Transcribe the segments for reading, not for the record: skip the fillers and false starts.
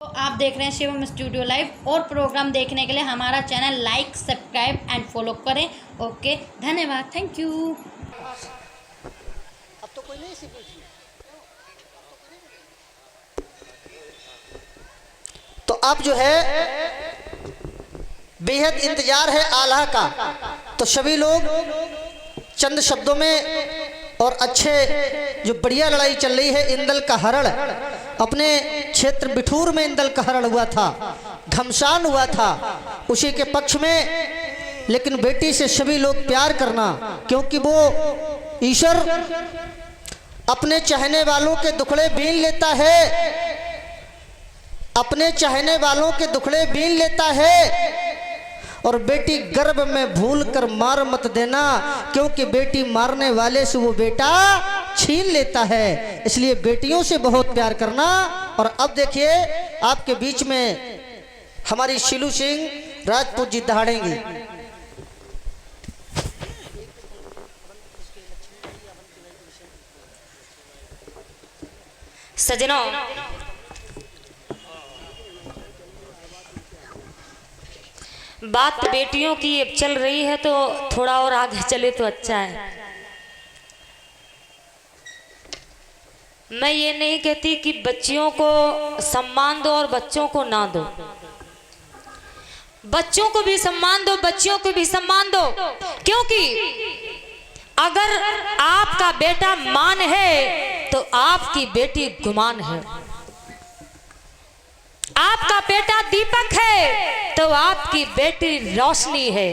तो आप देख रहे हैं शिवम स्टूडियो लाइव। और प्रोग्राम देखने के लिए हमारा channel like subscribe and follow करें। ओके, धन्यवाद, थैंक यू। अब तो कोई नहीं सी पूछी। तो अब जो है बेहद इंतजार है आल्हा का, तो सभी लोग चंद शब्दों में और अच्छे जो बढ़िया लड़ाई चल रही है। इंदल का हरण अपने क्षेत्र बिठूर में इंदल का हरण हुआ था, घमसान हुआ था उसी के पक्ष में। लेकिन बेटी से सभी लोग प्यार करना, क्योंकि वो ईश्वर अपने चाहने वालों के दुखड़े बीन लेता है, अपने चाहने वालों के दुखड़े बीन लेता है। और बेटी गर्भ में भूल कर मार मत देना, क्योंकि बेटी मारने वाले से वो बेटा छीन लेता है। इसलिए बेटियों से बहुत प्यार करना। और अब देखिए आपके बीच में हमारी शीलू सिंह राजपूत जी दहाड़ेंगी। सजनों, बात बेटियों की अब चल रही है तो थोड़ा और आगे चले तो अच्छा है। मैं ये नहीं कहती कि बच्चियों को सम्मान दो और बच्चों को ना दो। बच्चों को भी सम्मान दो, बच्चियों को भी सम्मान दो, क्योंकि अगर आपका बेटा मान है तो आपकी बेटी गुमान है। आपका बेटा दीपक है तो आपकी बेटी रोशनी है।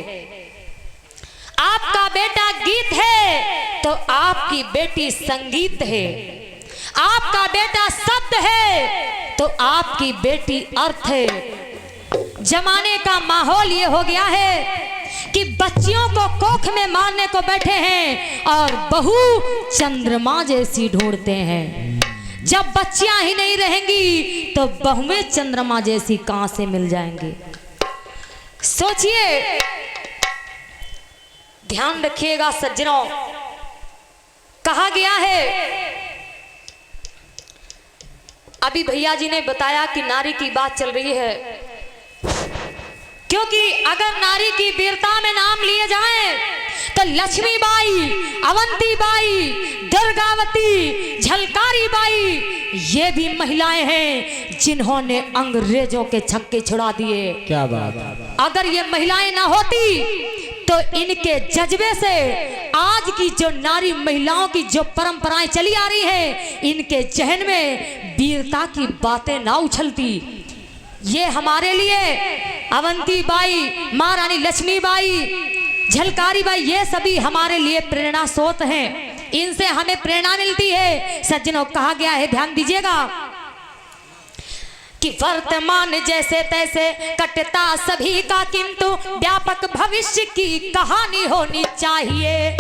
आपका बेटा गीत है तो आपकी बेटी संगीत है। आपका बेटा शब्द है तो आपकी बेटी अर्थ है। जमाने का माहौल ये हो गया है कि बच्चियों को कोख में मारने को बैठे हैं और बहू चंद्रमा जैसी ढूंढते हैं। जब बच्चियां ही नहीं रहेंगी तो बहुएं चंद्रमा जैसी कहां से मिल जाएंगी। सोचिए, ध्यान रखिएगा सज्जनों। कहा गया है, अभी भैया जी ने बताया कि नारी की बात चल रही है, क्योंकि अगर नारी की वीरता में नाम लिए जाएं तो लक्ष्मीबाई, अवंतीबाई, दुर्गावती, झलकारी बाई, ये भी महिलाएं हैं जिन्होंने अंग्रेजों के छक्के छुड़ा दिए। क्या बात। अगर ये महिलाएं ना होती तो इनके जज्बे से आज की जो नारी महिलाओं की जो परंपराएं चली आ रही हैं, इनके जहन में वीरता की बातें ना उछलती। ये हमारे लिए अवंती बाई, महारानी लक्ष्मीबाई, झलकारी बाई, ये सभी हमारे लिए प्रेरणा स्रोत हैं। इनसे हमें प्रेरणा मिलती है। सज्जनों, कहा गया है, ध्यान दीजिएगा, कि वर्तमान जैसे तैसे कटता सभी का, किंतु व्यापक भविष्य की कहानी होनी चाहिए।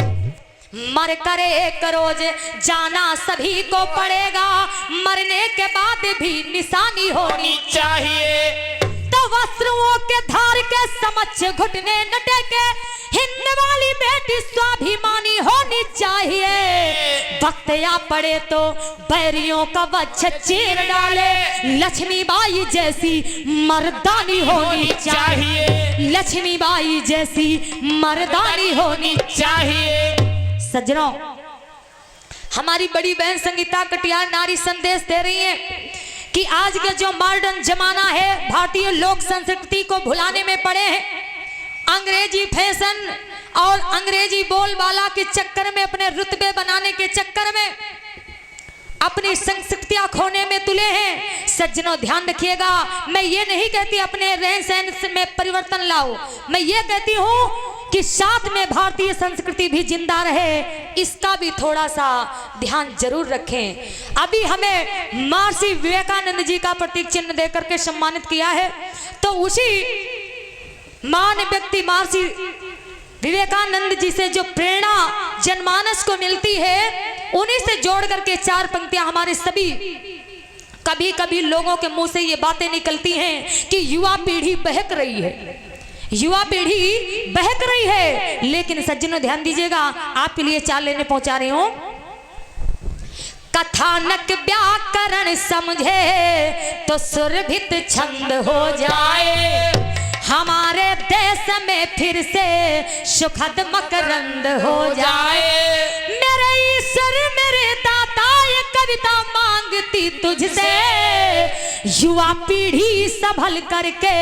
मर कर एक रोज जाना सभी को पड़ेगा, मरने के बाद भी निशानी होनी चाहिए। तो वस्त्रों के धार के समक्ष घुटने न टेके, हिंद वाली बेटी स्वाभिमानी होनी चाहिए। वक्त या पड़े तो बैरियों का वक्ष चीर डाले, लक्ष्मीबाई जैसी मर्दानी होनी चाहिए। लक्ष्मीबाई जैसी मर्दानी होनी चाहिए। सज्जनों, हमारी बड़ी बहन संगीता कटियार नारी संदेश दे रही है कि आज का जो मॉडर्न जमाना है, भारतीय लोक संस्कृति को भुलाने में पड़े हैं। अंग्रेजी फैशन और अंग्रेजी बोलबाला के चक्कर में, अपने रुतबे बनाने के चक्कर में अपनी संस्कृतियां खोने में तुले हैं। सज्जनों, ध्यान रखिएगा, मैं ये नहीं कहती अपने रहन सहन में परिवर्तन लाओ, मैं ये कहती हूँ कि साथ में भारतीय संस्कृति भी जिंदा रहे, इसका भी थोड़ा सा ध्यान जरूर रखें। अभी हमें महर्षि विवेकानंद जी का प्रतीक चिन्ह देकर के सम्मानित किया है, तो उसी महान व्यक्ति महर्षि विवेकानंद जी से जो प्रेरणा जनमानस को मिलती है, उन्हीं से जोड़ करके चार पंक्तियां हमारे सभी कभी कभी लोगों के मुंह से ये बातें निकलती हैं कि युवा पीढ़ी बहक रही है, युवा पीढ़ी बहक रही है। लेकिन सज्जनों, ध्यान दीजिएगा, आपके लिए चार लेने पहुंचा रही हूं। कथानक व्याकरण समझे तो सुरभित छंद हो जाए। हमारे देश में फिर से सुखद मकरंद हो जाए। मेरे ईश्वर मेरे दाता ये कविता मांगती तुझसे, युवा पीढ़ी संभल करके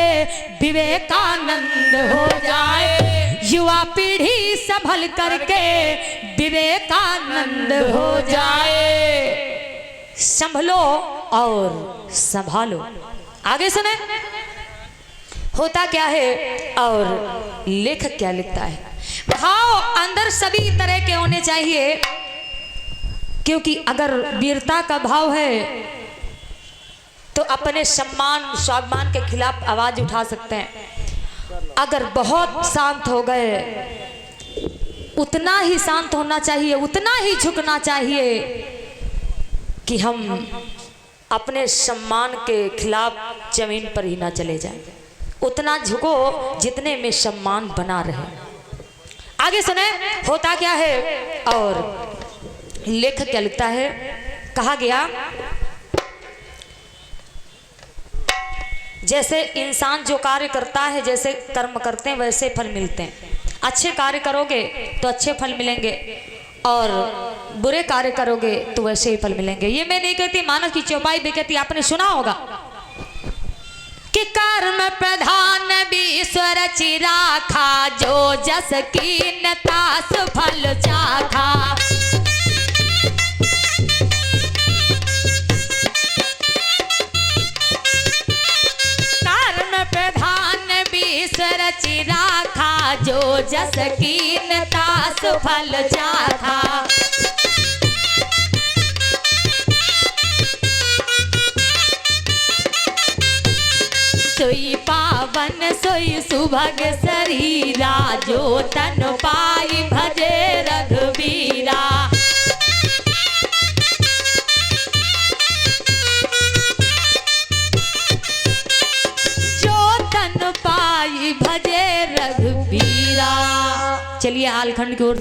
विवेकानंद हो जाए। युवा पीढ़ी संभल करके विवेकानंद हो जाए। संभलो और संभालो। आगे सुने होता क्या है और लेखक क्या लिखता है। भाव अंदर सभी तरह के होने चाहिए, क्योंकि अगर वीरता का भाव है तो अपने सम्मान स्वाभिमान के खिलाफ आवाज उठा सकते हैं। अगर बहुत शांत हो गए, उतना ही शांत होना चाहिए, उतना ही झुकना चाहिए कि हम अपने सम्मान के खिलाफ जमीन पर ही ना चले जाएं। उतना झुको जितने में सम्मान बना रहे। आगे सुने होता क्या है और लेखक क्या लिखता है। कहा गया जैसे इंसान जो कार्य करता है, जैसे कर्म करते हैं वैसे फल मिलते हैं। अच्छे कार्य करोगे तो अच्छे फल मिलेंगे और बुरे कार्य करोगे तो वैसे ही फल मिलेंगे। ये मैं नहीं कहती, मानव की चौपाई भी कहती। आपने सुना होगा कि कर्म प्रधान ईश्वर चिराखा, जो जस कीन तास फल चाखा। कर्म प्रधान ईश्वर चिराखा, जो जस कीन तास फल चाखा। सोई पावन सोई सुभग शरीरा, जो तन पाई भजे रघुवीरा। जो तन पाई भजे रघुवीरा। चलिए आलखंड की ओर